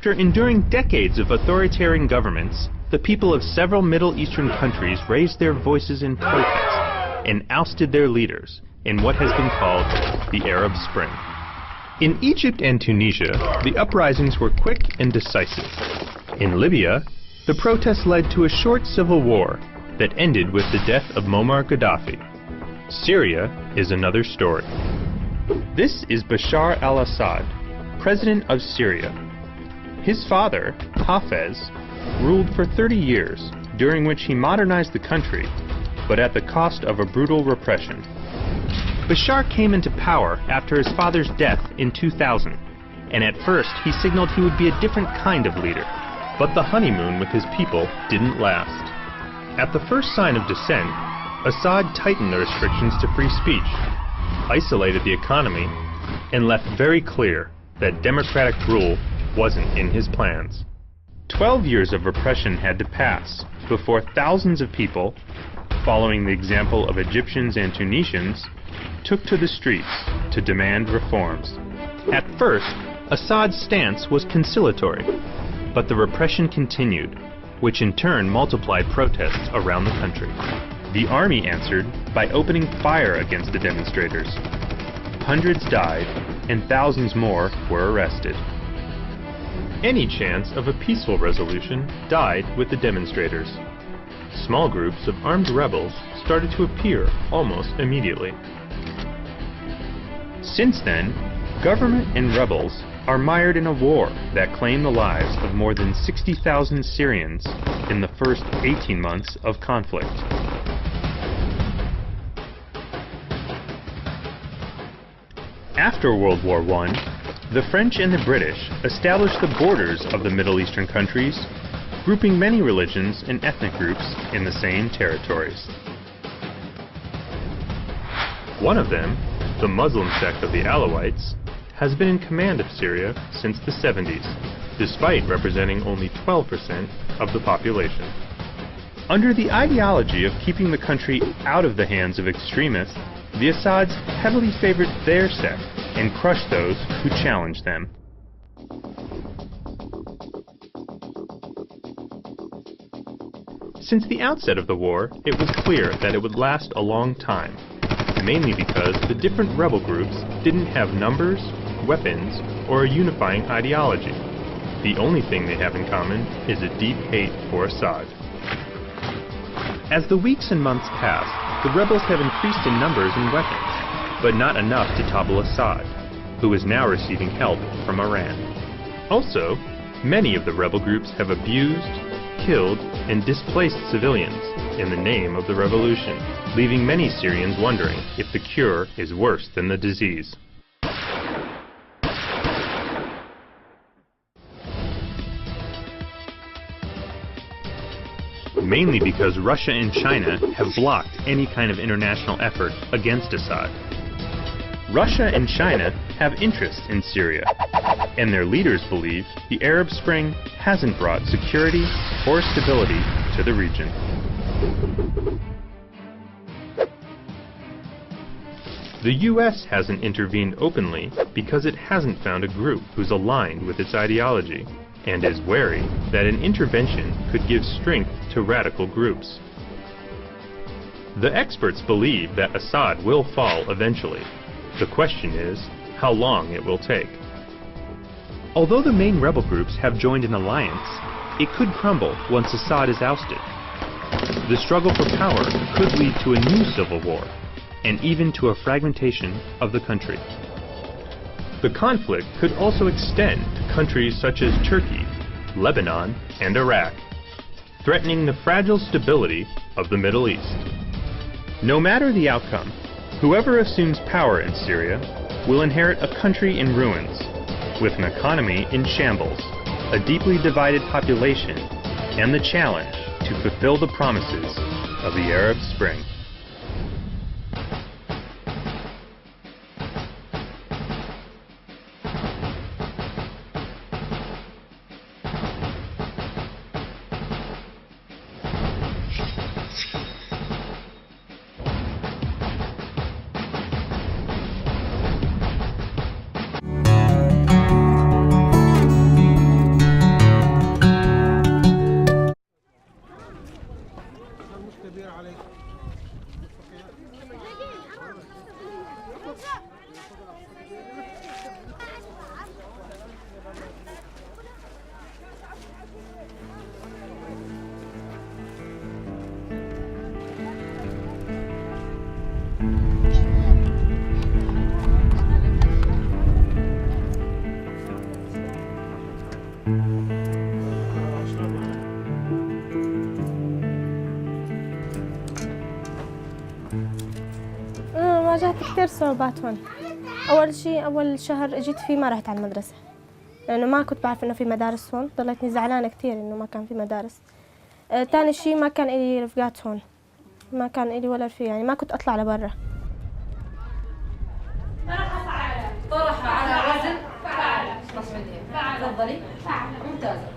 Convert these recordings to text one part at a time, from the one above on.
After enduring decades of authoritarian governments, the people of several Middle Eastern countries raised their voices in protest and ousted their leaders in what has been called the Arab Spring. In Egypt and Tunisia, the uprisings were quick and decisive. In Libya, the protests led to a short civil war that ended with the death of Muammar Gaddafi. Syria is another story. This is Bashar al-Assad, president of Syria. His father, Hafez, ruled for 30 years, during which he modernized the country, but at the cost of a brutal repression. Bashar came into power after his father's death in 2000, and at first he signaled he would be a different kind of leader. But the honeymoon with his people didn't last. At the first sign of dissent, Assad tightened the restrictions to free speech, isolated the economy, and left very clear that democratic rule wasn't in his plans. 12 years of repression had to pass before thousands of people, following the example of Egyptians and Tunisians, took to the streets to demand reforms. At first, Assad's stance was conciliatory, but the repression continued, which in turn multiplied protests around the country. The army answered by opening fire against the demonstrators. Hundreds died, and thousands more were arrested. Any chance of a peaceful resolution died with the demonstrators. Small groups of armed rebels started to appear almost immediately. Since then, government and rebels are mired in a war that claimed the lives of more than 60,000 Syrians in the first 18 months of conflict. After World War I, the French and the British established the borders of the Middle Eastern countries, grouping many religions and ethnic groups in the same territories. One of them, the Muslim sect of the Alawites, has been in command of Syria since the 70s, despite representing only 12% of the population. Under the ideology of keeping the country out of the hands of extremists, the Assads heavily favored their sect and crushed those who challenged them. Since the outset of the war, it was clear that it would last a long time, mainly because the different rebel groups didn't have numbers, weapons, or a unifying ideology. The only thing they have in common is a deep hate for Assad. As the weeks and months pass, the rebels have increased in numbers and weapons, but not enough to topple Assad, who is now receiving help from Iran. Also, many of the rebel groups have abused, killed, and displaced civilians in the name of the revolution, leaving many Syrians wondering if the cure is worse than the disease. Mainly because Russia and China have blocked any kind of international effort against Assad. Russia and China have interests in Syria, and their leaders believe the Arab Spring hasn't brought security or stability to the region. The U.S. hasn't intervened openly because it hasn't found a group who's aligned with its ideology, and is wary that an intervention could give strength to radical groups. The experts believe that Assad will fall eventually. The question is, how long it will take. Although the main rebel groups have joined an alliance, it could crumble once Assad is ousted. The struggle for power could lead to a new civil war, and even to a fragmentation of the country. The conflict could also extend to countries such as Turkey, Lebanon, and Iraq, threatening the fragile stability of the Middle East. No matter the outcome, whoever assumes power in Syria will inherit a country in ruins, with an economy in shambles, a deeply divided population, and the challenge to fulfill the promises of the Arab Spring. واجهت كثير صعوبات هون. أول شيء أول شهر إجيت فيه ما رحت على المدرسة، لأنه ما كنت بعرف إنه في مدارس هون، ضليتني زعلانة كثير إنه ما كان في مدارس. ثاني شيء ما كان إلي رفقات هون، ما كان إلي ولا رفيق، يعني ما كنت أطلع لبرا. طرح على وزن فعل. تفضلي. ممتازة.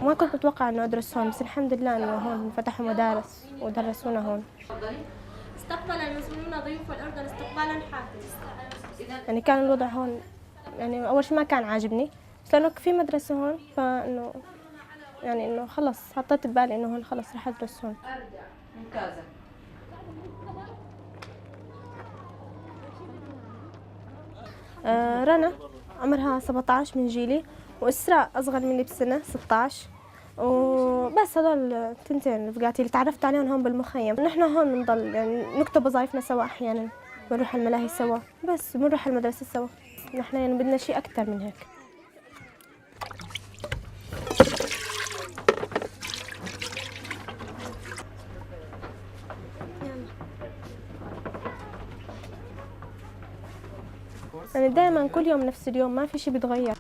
ما كنت متوقعة إنه أدرس هون، بس الحمد لله إنه هون فتحوا مدارس ودرسونا هون. استقبل المسؤولون ضيوف الأردن استقبالا حافلا. يعني كان الوضع هون، يعني أول شيء ما كان عاجبني، بس لأنه في مدرسة هون فإنه يعني إنه خلص حطيت ببالي إنه هون خلص رح أدرس هون. ممتازة. رنا عمرها 17 من جيلي، وإسراء أصغر مني بسنة 16، وبس هذول تنتين رفقاتي اللي تعرفت عليهم هون بالمخيم. نحن هون بنضل يعني نكتب وظائفنا سوا، أحيانا بنروح الملاهي سوا، بس بنروح المدرسة سوا. نحن يعني بدنا شيء أكثر من هيك. يعني دائما كل يوم نفس اليوم، ما في شيء بيتغير.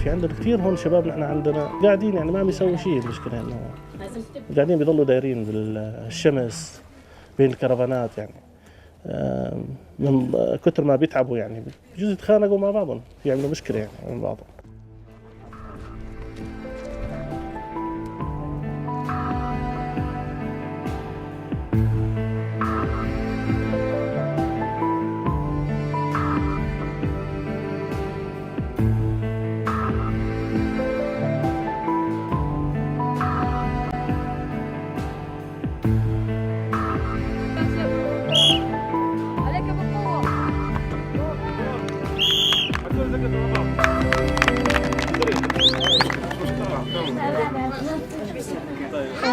في عندنا كثير هون شباب، نحن عندنا قاعدين يعني ما عم يسووا شيء. المشكله انه قاعدين بيضلوا دايرين بالشمس بين الكرفانات، يعني من كثر ما بيتعبوا يعني بجوز يتخانقوا مع بعضهم، يعملوا مشكله يعني من بعضهم.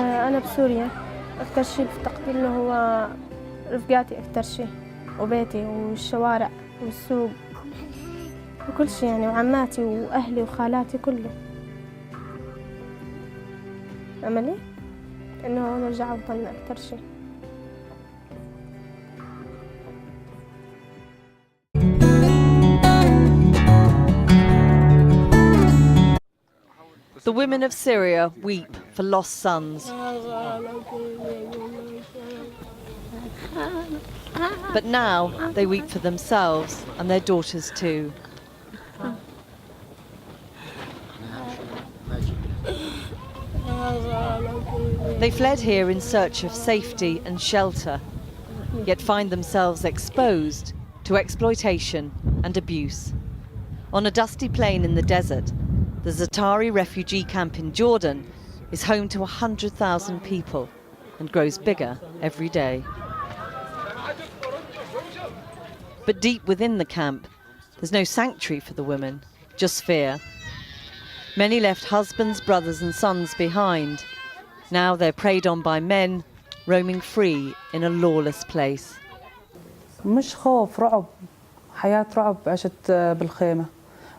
أنا بسوريا أكثر شيء بفتقد له هو رفقاتي، أكثر شيء، وبيتي والشوارع والسوق وكل شيء يعني، وعماتي وأهلي وخالاتي كله. أملي إنه نرجع وطننا أكثر شيء. The women of Syria weep for lost sons. But now they weep for themselves and their daughters too. They fled here in search of safety and shelter, yet find themselves exposed to exploitation and abuse. On a dusty plain in the desert, the Zatari refugee camp in Jordan is home to 100,000 people and grows bigger every day. But deep within the camp, there's no sanctuary for the women, just fear. Many left husbands, brothers and sons behind. Now they're preyed on by men, roaming free in a lawless place. مش خوف، رعب، حياة رعب عشت بالخيمة،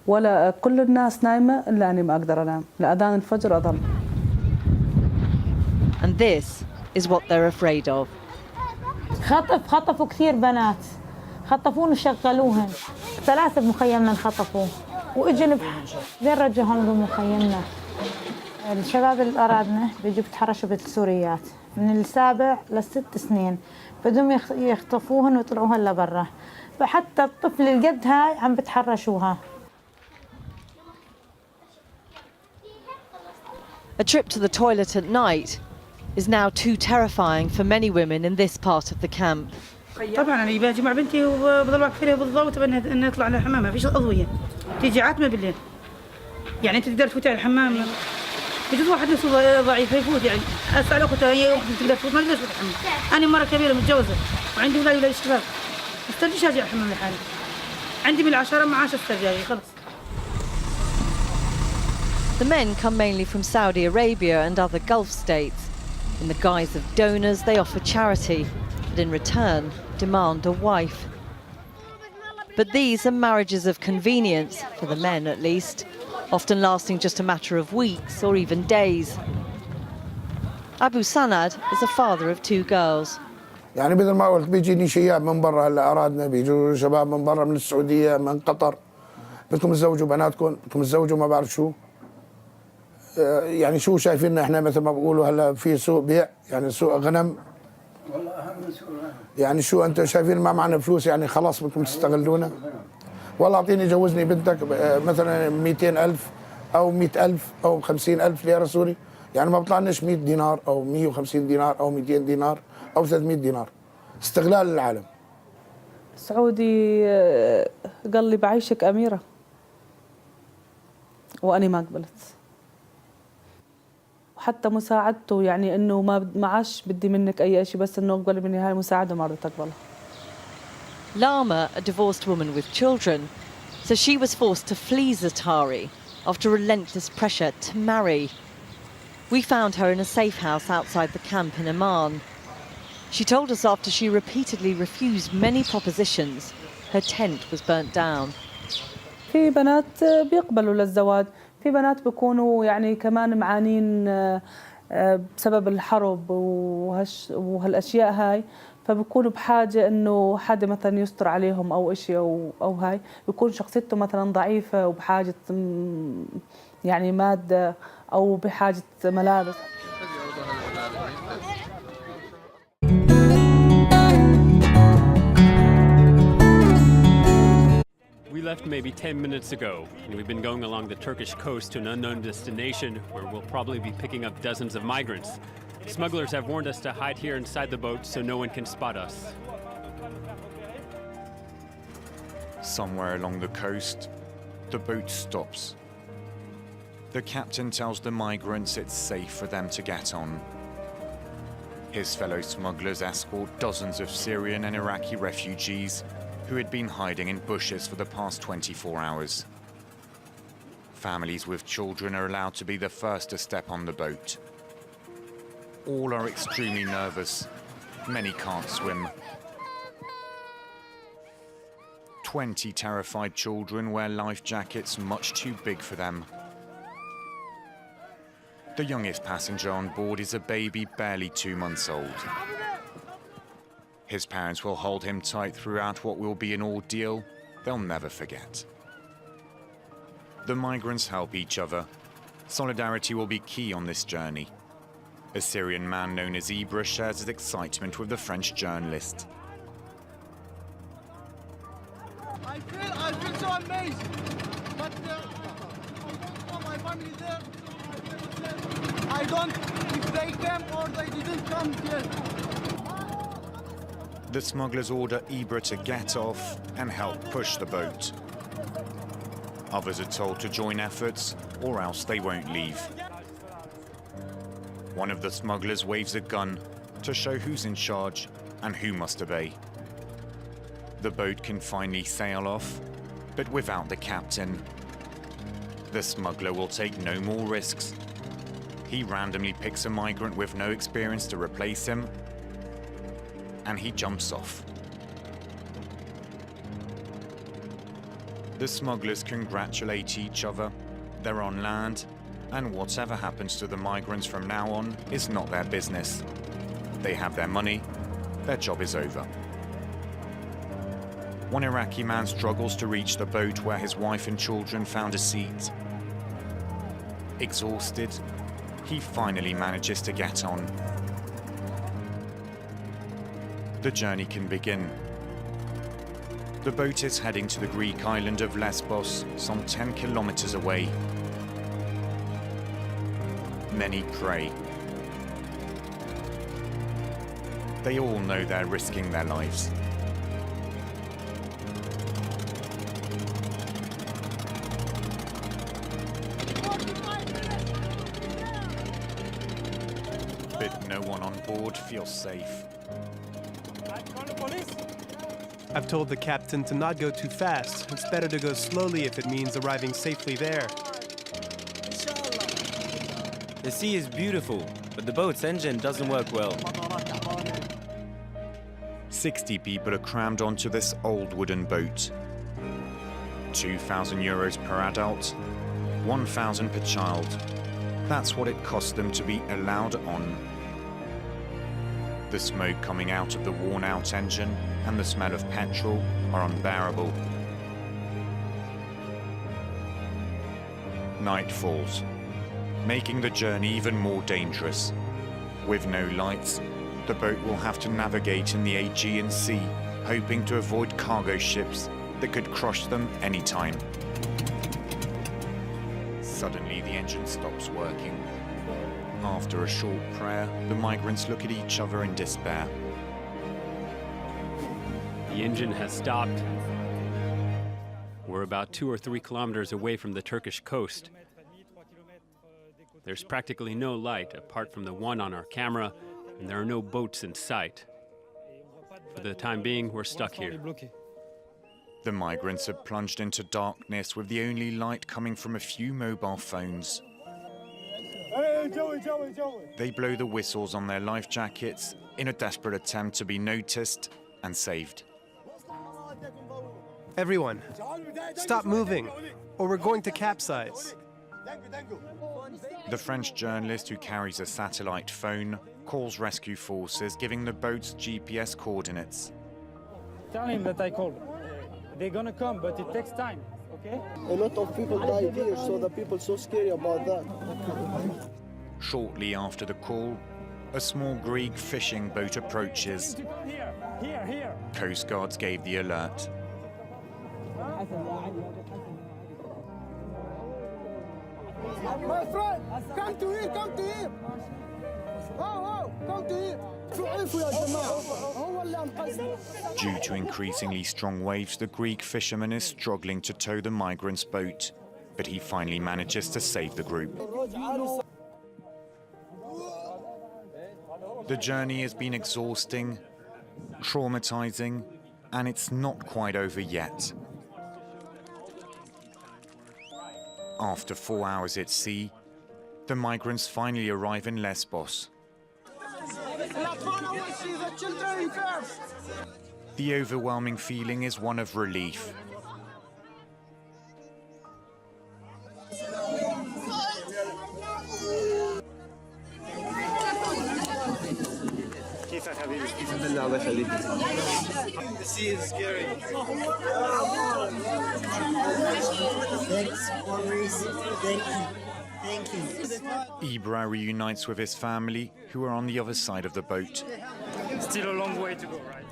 ولا كل الناس نايمة إلا أني ما أقدر أنام، لأذان الفجر أضل. And this is what they're afraid of. خطفوا كثير بنات، خطفوهم وشغلوهن، 3 بمخيمنا انخطفوا، واجوا زين رجعوهم بمخيمنا. الشباب الأرادنة بيجوا بيتحرشوا بالسوريات من 7 ل6 سنين، بدهم يخطفوهن ويطلعوهن لبرا، فحتى الطفل القد هاي عم بتحرشوها. A trip to the toilet at night is now too terrifying for many women in this part of the camp. طبعا انا باجي مع بنتي وبضل واقفه لها بالضوء وتبى انها تطلع للحمام، ما فيش اضويه، تيجي عتمه بالليل. يعني انت تقدر تفوت على الحمام، يجوز واحد نفسه ضعيف يفوت، يعني اسال اختها هي تقدر تفوت، ما تقدرش تفوت الحمام. انا مره كبيره متجوزه وعندي اولاد شباب، ما استرجيش اجي على الحمام لحالي. عندي من 10 معاش استرجاعي خلص. The men come mainly from Saudi Arabia and other Gulf states. In the guise of donors, they offer charity, but in return, demand a wife. But these are marriages of convenience, for the men at least, often lasting just a matter of weeks or even days. Abu Sanad is a father of 2 girls. يعني مثل ما قلت بيجيني شياب من برا، هلا ارادنا بيجوا شباب من برا، من السعوديه، من قطر، بدكم تزوجوا بناتكم، بدكم تزوجوا ما بعرف شو. يعني شو شايفيننا احنا مثل ما بقولوا هلا في سوق بيع، يعني سوق غنم. والله اهم من سوق الغنم. يعني شو انتم شايفين ما معنا فلوس، يعني خلاص بدكم تستغلونا. والله اعطيني جوزني بنتك مثلا 200,000 او 100,000 او 50,000 ليره سوري، يعني ما بطلعناش 100 دينار او 150 دينار او 200 دينار او 300 دينار. استغلال للعالم. سعودي قال لي بعيشك أميرة، وأنا ما قبلت. وحتى مساعدته، يعني إنه ما عاش بدي منك أي شيء، بس إنه اقبل مني هاي المساعدة ما رضيت أقبلها. Lama, a divorced woman with children, says she was forced to flee Zatari after relentless pressure to marry. We found her in a safe house outside the camp in Amman. She told us after she repeatedly refused many propositions, her tent was burnt down. في بنات بيقبلوا للزواج، في بنات بيكونوا يعني كمان معانين بسبب الحرب وهالاشياء هاي، فبيكونوا بحاجه انه حدا مثلا يستر عليهم او شيء او هاي، بيكون شخصيته مثلا ضعيفه وبحاجه يعني ماده او بحاجه ملابس. We left maybe 10 minutes ago, and we've been going along the Turkish coast to an unknown destination where we'll probably be picking up dozens of migrants. Smugglers have warned us to hide here inside the boat so no one can spot us. Somewhere along the coast, the boat stops. The captain tells the migrants it's safe for them to get on. His fellow smugglers escort dozens of Syrian and Iraqi refugees who had been hiding in bushes for the past 24 hours. Families with children are allowed to be the first to step on the boat. All are extremely nervous. Many can't swim. 20 terrified children wear life jackets much too big for them. The youngest passenger on board is a baby barely 2 months old. His parents will hold him tight throughout what will be an ordeal they'll never forget. The migrants help each other. Solidarity will be key on this journey. A Syrian man known as Ibra shares his excitement with the French journalist. I feel so amazed. But my family there, I don't if they came or they didn't come here. The smugglers order Ibra to get off and help push the boat. Others are told to join efforts or else they won't leave. One of the smugglers waves a gun to show who's in charge and who must obey. The boat can finally sail off, but without the captain. The smuggler will take no more risks. He randomly picks a migrant with no experience to replace him, and he jumps off. The smugglers congratulate each other. They're on land, and whatever happens to the migrants from now on is not their business. They have their money, their job is over. One Iraqi man struggles to reach the boat where his wife and children found a seat. Exhausted, he finally manages to get on. The journey can begin. The boat is heading to the Greek island of Lesbos, some 10 kilometers away. Many pray. They all know they're risking their lives. board feels safe. I've told the captain to not go too fast. It's better to go slowly if it means arriving safely there. The sea is beautiful, but the boat's engine doesn't work well. 60 people are crammed onto this old wooden boat. 2,000 euros per adult, 1,000 per child. That's what it cost them to be allowed on. The smoke coming out of the worn-out engine and the smell of petrol are unbearable. Night falls, making the journey even more dangerous. With no lights, the boat will have to navigate in the Aegean Sea, hoping to avoid cargo ships that could crush them anytime. Suddenly, the engine stops working. After a short prayer, the migrants look at each other in despair. The engine has stopped. We're about 2 or 3 kilometers away from the Turkish coast. There's practically no light apart from the one on our camera, and there are no boats in sight. For the time being, we're stuck here. The migrants have plunged into darkness with the only light coming from a few mobile phones. They blow the whistles on their life jackets in a desperate attempt to be noticed and saved. Everyone, stop moving, or we're going to capsize. The French journalist who carries a satellite phone calls rescue forces, giving the boat's GPS coordinates. Tell him that I called. They're gonna come, but it takes time, okay? A lot of people died here, so the people so scary about that. Shortly after the call, a small Greek fishing boat approaches. Here. Coast Guards gave the alert. My friend, come to here, come to here. Oh, come to here. Due to increasingly strong waves, the Greek fisherman is struggling to tow the migrants' boat, but he finally manages to save the group. The journey has been exhausting, traumatizing, and it's not quite over yet. After 4 hours at sea, the migrants finally arrive in Lesbos. The overwhelming feeling is one of relief. The sea is scary. Thank you. Ibra reunites with his family, who are on the other side of the boat. Still a long way to go, right?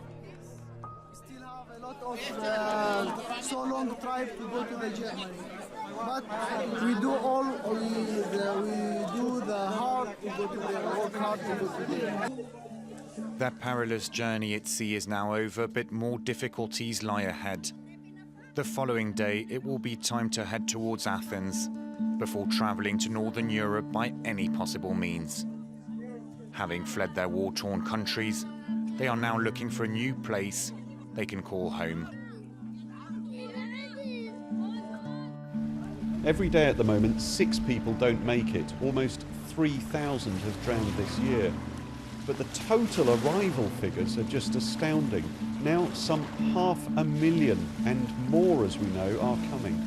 We still have a lot of so long drive to go to the Germany. But we do the hard to go to there, work hard to go to there. Their perilous journey at sea is now over, but more difficulties lie ahead. The following day, it will be time to head towards Athens, before travelling to Northern Europe by any possible means. Having fled their war-torn countries, they are now looking for a new place they can call home. Every day at the moment, 6 people don't make it. Almost 3,000 have drowned this year. But the total arrival figures are just astounding. Now some 500,000 and more, as we know, are coming.